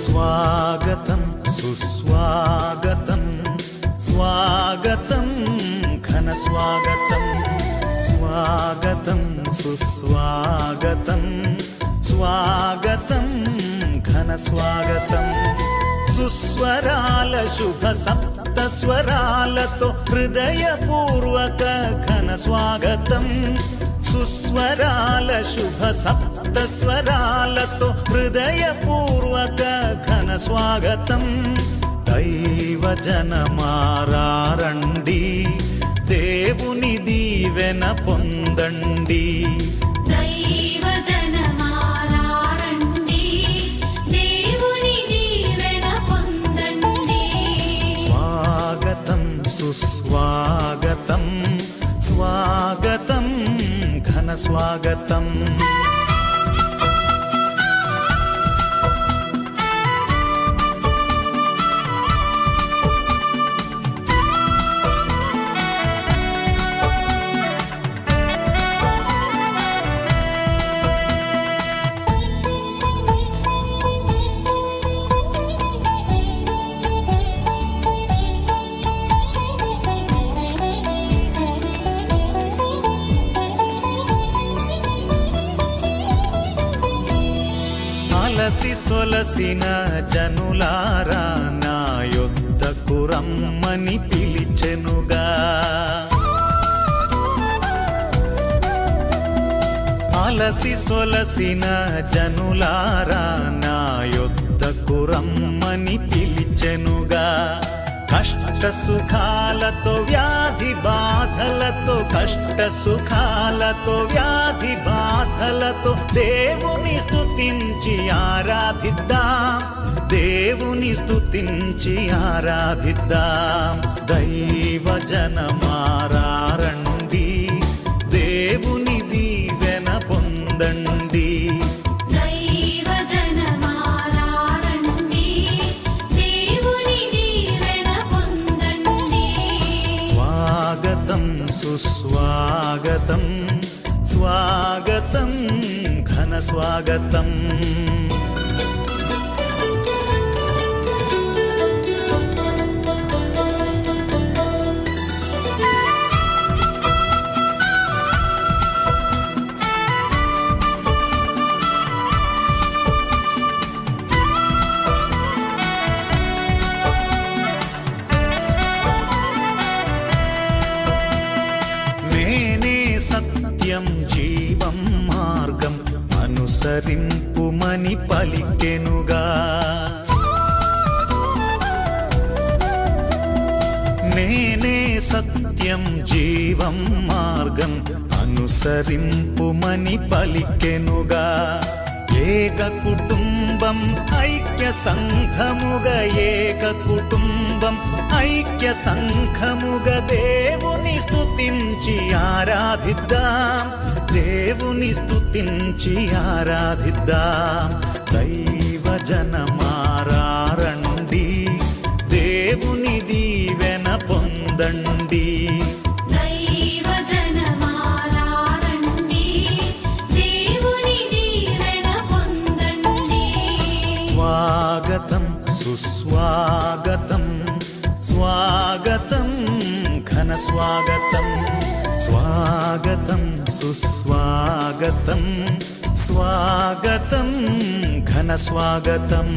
स्वागतं सुस्वागतं स्वागतं घनस्वागतं स्वागतं सुस्वागतं स्वागतं घनस्वागतं సుస్వరాల శుభ సప్త స్వరాలతో హృదయపూర్వక ఘన స్వాగతం సుస్వరాల శుభ సప్త స్వరాలతో హృదయపూర్వక ఘన స్వాగతం దైవ జనమారండి దేవుని దీవెన పొందండి సుస్వాగతం స్వాగతం ఘన స్వాగతం అలసి సొలసిన జనులారా నా యొద్దకు రమ్మని పిలిచెనుగా అలసి సొలసిన జనులారా నా యొద్దకు రమ్మని పిలిచెనుగా కష్ట సుఖాలతో వ్యాధి బాధలతో కష్ట సుఖాలతో వ్యాధి బాధలతో దేవుని స్తుతించి ఆరాధిద్దాం దేవుని స్తుతించి ఆరాధిద్దాం దైవ జనమారండి దేవుని దీవెన పొందండి సుస్వాగతం స్వాగతం ఘన స్వాగతం సత్యం జీవం మార్గం అనుసరింపుమని పలికెనుగా నేనే సత్యం జీవం మార్గం అనుసరింపుమని పలికెనుగా ఏక కుటుంబం ఐక్య సంఘముగా ఏక కుటుంబం ఐక్య సంఘముగా దేవుని స్తుతించి ఆరాధిద్దాం దేవుని స్తుతించి ఆరాధిద్దాం దైవ జనమారండి దేవుని దీవెన పొందండి స్వాగతం సుస్వాగతం స్వాగతం ఘన స్వాగతం స్వాగతం సుస్వాగతం స్వాగతం ఘన స్వాగతం